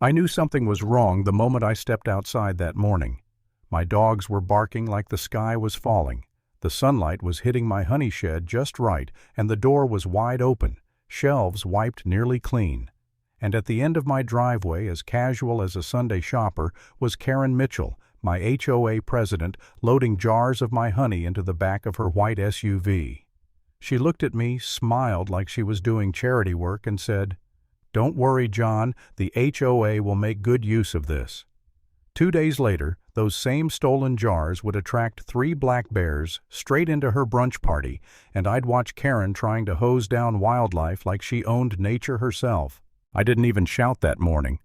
I knew something was wrong the moment I stepped outside that morning. My dogs were barking like the sky was falling. The sunlight was hitting my honey shed just right, and the door was wide open, shelves wiped nearly clean. And at the end of my driveway, as casual as a Sunday shopper, was Karen Mitchell, my HOA president, loading jars of my honey into the back of her white SUV. She looked at me, smiled like she was doing charity work, and said, "Don't worry, John, the HOA will make good use of this." 2 days later, those same stolen jars would attract 3 black bears straight into her brunch party, and I'd watch Karen trying to hose down wildlife like she owned nature herself. I didn't even shout that morning.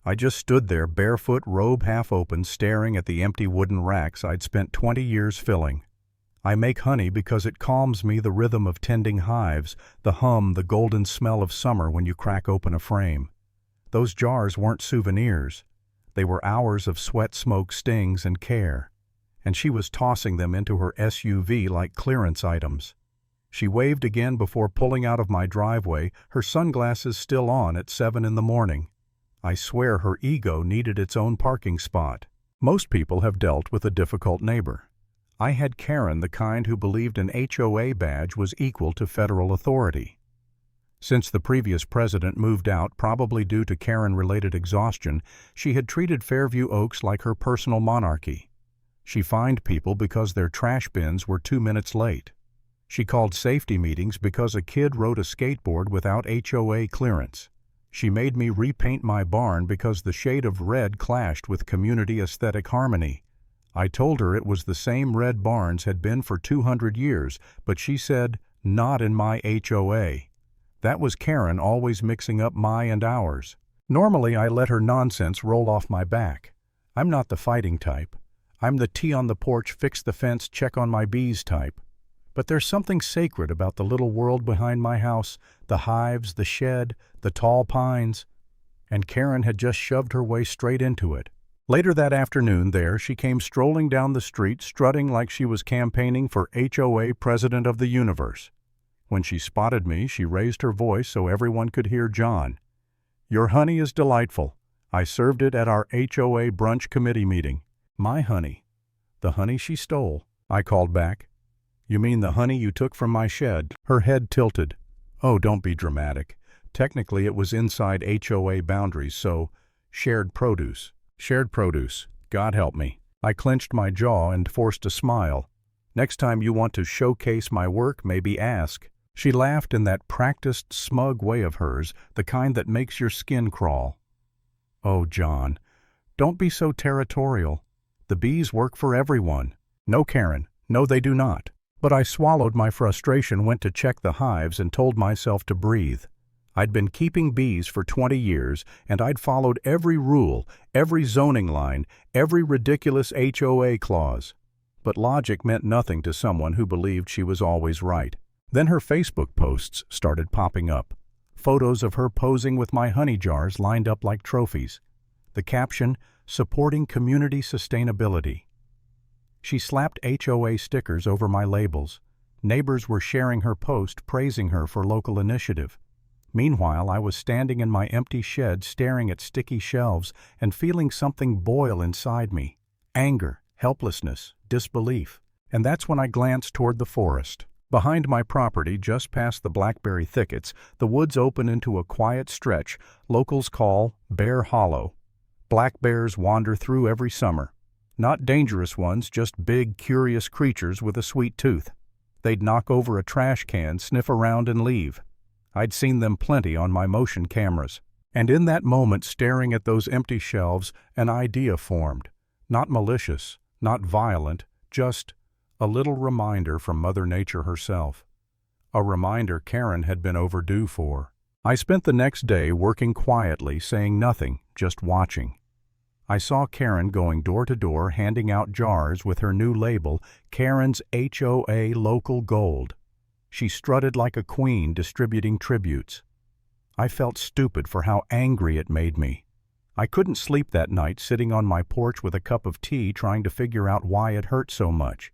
I just stood there, barefoot, robe half open, staring at the empty wooden racks I'd spent 20 years filling. I make honey because it calms me, the rhythm of tending hives, the hum, the golden smell of summer when you crack open a frame. Those jars weren't souvenirs. They were hours of sweat, smoke, stings, and care. And she was tossing them into her SUV like clearance items. She waved again before pulling out of my driveway, her sunglasses still on at 7 in the morning. I swear her ego needed its own parking spot. Most people have dealt with a difficult neighbor. I had Karen, the kind who believed an HOA badge was equal to federal authority. Since the previous president moved out, probably due to Karen-related exhaustion, she had treated Fairview Oaks like her personal monarchy. She fined people because their trash bins were 2 minutes late. She called safety meetings because a kid rode a skateboard without HOA clearance. She made me repaint my barn because the shade of red clashed with community aesthetic harmony. I told her it was the same red barns had been for 200 years, but she said, "Not in my HOA." That was Karen, always mixing up my and ours. Normally I let her nonsense roll off my back. I'm not the fighting type. I'm the tea on the porch, fix the fence, check on my bees type. But there's something sacred about the little world behind my house, the hives, the shed, the tall pines. And Karen had just shoved her way straight into it. Later that afternoon she came strolling down the street, strutting like she was campaigning for HOA President of the Universe. When she spotted me, she raised her voice so everyone could hear John. "Your honey is delightful. I served it at our HOA brunch committee meeting." "My honey." "The honey she stole," I called back. "You mean the honey you took from my shed?" Her head tilted. "Oh, don't be dramatic. Technically it was inside HOA boundaries, so shared produce." "Shared produce. God help me." I clenched my jaw and forced a smile. "Next time you want to showcase my work, maybe ask." She laughed in that practiced, smug way of hers, the kind that makes your skin crawl. "Oh, John, don't be so territorial. The bees work for everyone." "No, Karen, no, they do not." But I swallowed my frustration, went to check the hives, and told myself to breathe. I'd been keeping bees for 20 years, and I'd followed every rule, every zoning line, every ridiculous HOA clause. But logic meant nothing to someone who believed she was always right. Then her Facebook posts started popping up. Photos of her posing with my honey jars lined up like trophies. The caption, "Supporting Community Sustainability." She slapped HOA stickers over my labels. Neighbors were sharing her post, praising her for local initiative. Meanwhile, I was standing in my empty shed staring at sticky shelves and feeling something boil inside me. Anger, helplessness, disbelief. And that's when I glanced toward the forest. Behind my property, just past the blackberry thickets, the woods open into a quiet stretch locals call Bear Hollow. Black bears wander through every summer. Not dangerous ones, just big, curious creatures with a sweet tooth. They'd knock over a trash can, sniff around, and leave. I'd seen them plenty on my motion cameras. And in that moment, staring at those empty shelves, an idea formed. Not malicious, not violent, just a little reminder from Mother Nature herself. A reminder Karen had been overdue for. I spent the next day working quietly, saying nothing, just watching. I saw Karen going door to door, handing out jars with her new label, Karen's HOA Local Gold. She strutted like a queen, distributing tributes. I felt stupid for how angry it made me. I couldn't sleep that night, sitting on my porch with a cup of tea, trying to figure out why it hurt so much.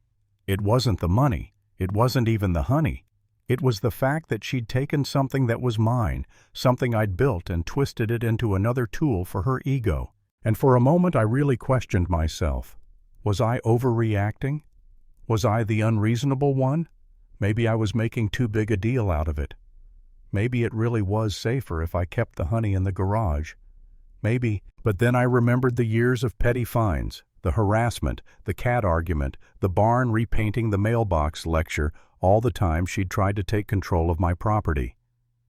It wasn't the money. It wasn't even the honey. It was the fact that she'd taken something that was mine, something I'd built, and twisted it into another tool for her ego. And for a moment I really questioned myself. Was I overreacting? Was I the unreasonable one? Maybe I was making too big a deal out of it. Maybe it really was safer if I kept the honey in the garage. Maybe, but then I remembered the years of petty fines, the harassment, the cat argument, the barn repainting, the mailbox lecture, all the time she'd tried to take control of my property.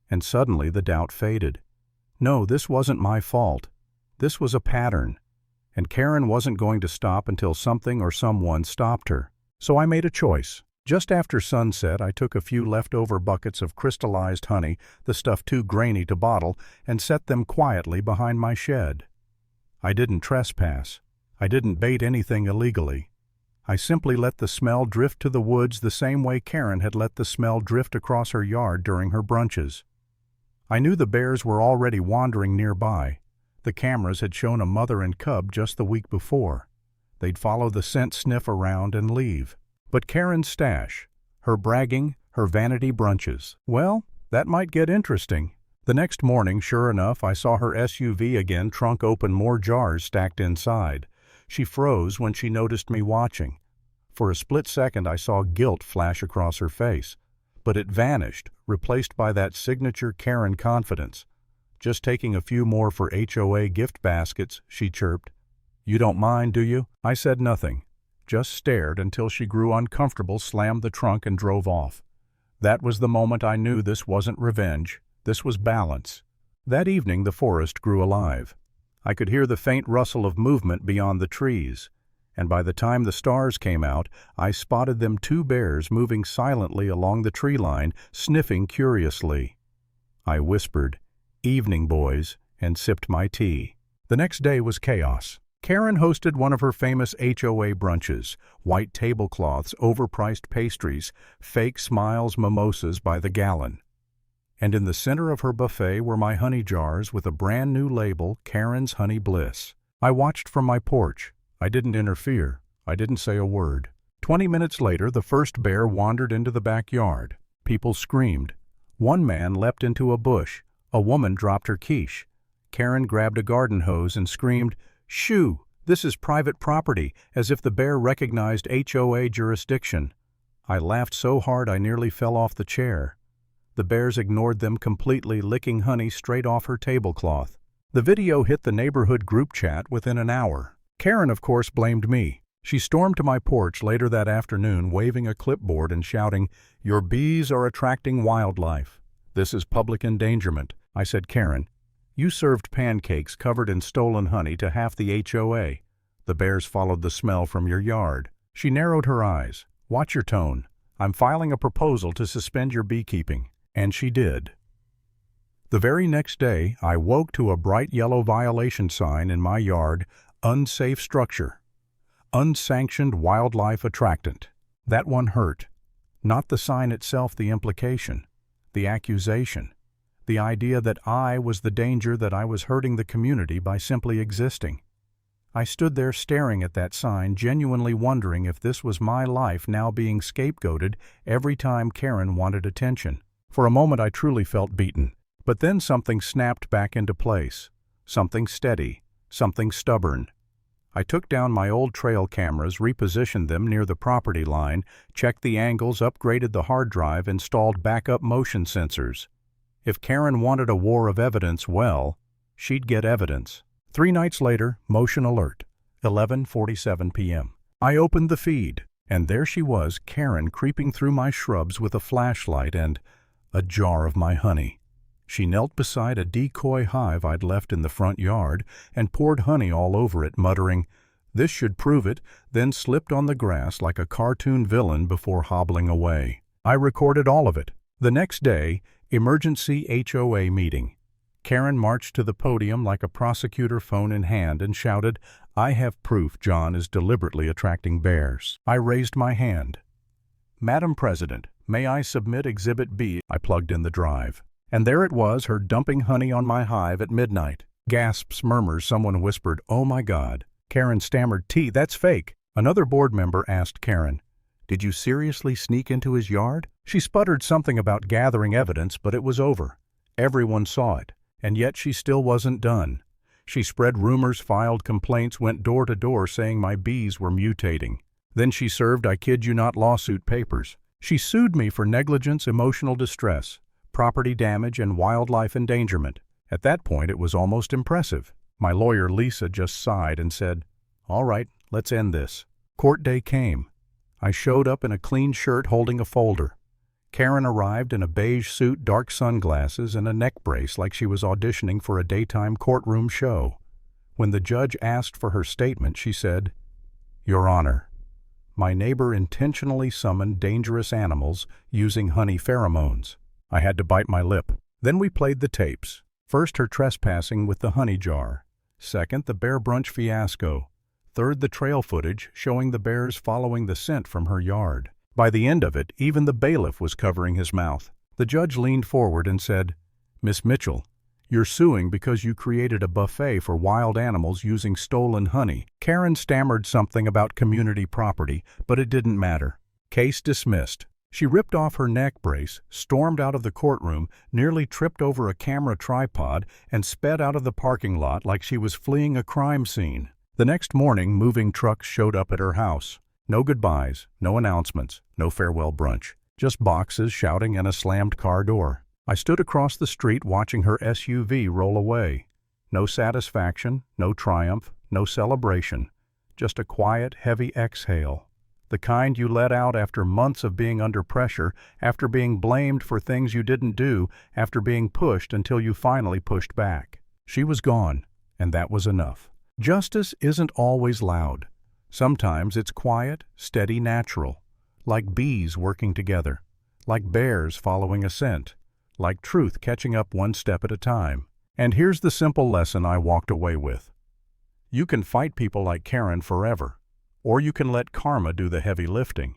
And suddenly the doubt faded. No, this wasn't my fault. This was a pattern. And Karen wasn't going to stop until something or someone stopped her. So I made a choice. Just after sunset, I took a few leftover buckets of crystallized honey, the stuff too grainy to bottle, and set them quietly behind my shed. I didn't trespass. I didn't bait anything illegally. I simply let the smell drift to the woods the same way Karen had let the smell drift across her yard during her brunches. I knew the bears were already wandering nearby. The cameras had shown a mother and cub just the week before. They'd follow the scent sniff around and leave. But Karen's stash, her bragging, her vanity brunches, well, that might get interesting. The next morning, sure enough, I saw her SUV again, trunk open, more jars stacked inside. She froze when she noticed me watching. For a split second I saw guilt flash across her face, but it vanished, replaced by that signature Karen confidence. Just taking a few more for HOA gift baskets, she chirped. You don't mind, do you? I said nothing, just stared until she grew uncomfortable, slammed the trunk, and drove off. That was the moment I knew this wasn't revenge, this was balance. That evening the forest grew alive. I could hear the faint rustle of movement beyond the trees, and by the time the stars came out, I spotted them, 2 bears moving silently along the tree line, sniffing curiously. I whispered, "Evening, boys," and sipped my tea. The next day was chaos. Karen hosted one of her famous HOA brunches, white tablecloths, overpriced pastries, fake smiles, mimosas by the gallon. And in the center of her buffet were my honey jars with a brand new label, Karen's Honey Bliss. I watched from my porch. I didn't interfere. I didn't say a word. 20 minutes later, the first bear wandered into the backyard. People screamed. One man leapt into a bush. A woman dropped her quiche. Karen grabbed a garden hose and screamed, "Shoo! This is private property," as if the bear recognized HOA jurisdiction. I laughed so hard I nearly fell off the chair. The bears ignored them completely, licking honey straight off her tablecloth. The video hit the neighborhood group chat within an hour. Karen, of course, blamed me. She stormed to my porch later that afternoon, waving a clipboard and shouting, "Your bees are attracting wildlife. This is public endangerment." I said, "Karen, you served pancakes covered in stolen honey to half the HOA. The bears followed the smell from your yard." She narrowed her eyes. "Watch your tone. I'm filing a proposal to suspend your beekeeping." And she did. The very next day, I woke to a bright yellow violation sign in my yard, "Unsafe structure. Unsanctioned wildlife attractant." That one hurt. Not the sign itself, the implication, the accusation, the idea that I was the danger, that I was hurting the community by simply existing. I stood there staring at that sign, genuinely wondering if this was my life now being scapegoated every time Karen wanted attention. For a moment I truly felt beaten. But then something snapped back into place. Something steady. Something stubborn. I took down my old trail cameras, repositioned them near the property line, checked the angles, upgraded the hard drive, installed backup motion sensors. If Karen wanted a war of evidence, well, she'd get evidence. 3 nights later, motion alert, 11:47 p.m. I opened the feed, and there she was, Karen, creeping through my shrubs with a flashlight and a jar of my honey. She knelt beside a decoy hive I'd left in the front yard and poured honey all over it, muttering, "This should prove it," then slipped on the grass like a cartoon villain before hobbling away. I recorded all of it. The next day, emergency HOA meeting. Karen marched to the podium like a prosecutor, phone in hand, and shouted, "I have proof John is deliberately attracting bears." I raised my hand. "Madam President, may I submit Exhibit B?" I plugged in the drive. And there it was, her dumping honey on my hive at midnight. Gasps, murmurs, someone whispered, "Oh my God." Karen stammered, "That's fake." Another board member asked Karen, "Did you seriously sneak into his yard?" She sputtered something about gathering evidence, but it was over. Everyone saw it, and yet she still wasn't done. She spread rumors, filed complaints, went door to door saying my bees were mutating. Then she served, I kid you not, lawsuit papers. She sued me for negligence, emotional distress, property damage, and wildlife endangerment. At that point, it was almost impressive. My lawyer, Lisa, just sighed and said, "All right, let's end this." Court day came. I showed up in a clean shirt holding a folder. Karen arrived in a beige suit, dark sunglasses, and a neck brace like she was auditioning for a daytime courtroom show. When the judge asked for her statement, she said, "Your Honor, my neighbor intentionally summoned dangerous animals using honey pheromones." I had to bite my lip. Then we played the tapes. First, her trespassing with the honey jar. Second, the bear brunch fiasco. Third, the trail footage showing the bears following the scent from her yard. By the end of it, even the bailiff was covering his mouth. The judge leaned forward and said, "Miss Mitchell, you're suing because you created a buffet for wild animals using stolen honey." Karen stammered something about community property, but it didn't matter. Case dismissed. She ripped off her neck brace, stormed out of the courtroom, nearly tripped over a camera tripod, and sped out of the parking lot like she was fleeing a crime scene. The next morning, moving trucks showed up at her house. No goodbyes, no announcements, no farewell brunch. Just boxes shouting and a slammed car door. I stood across the street watching her SUV roll away. No satisfaction, no triumph, no celebration. Just a quiet, heavy exhale. The kind you let out after months of being under pressure, after being blamed for things you didn't do, after being pushed until you finally pushed back. She was gone, and that was enough. Justice isn't always loud. Sometimes it's quiet, steady, natural. Like bees working together. Like bears following a scent. Like truth catching up one step at a time. And here's the simple lesson I walked away with. You can fight people like Karen forever. Or you can let karma do the heavy lifting.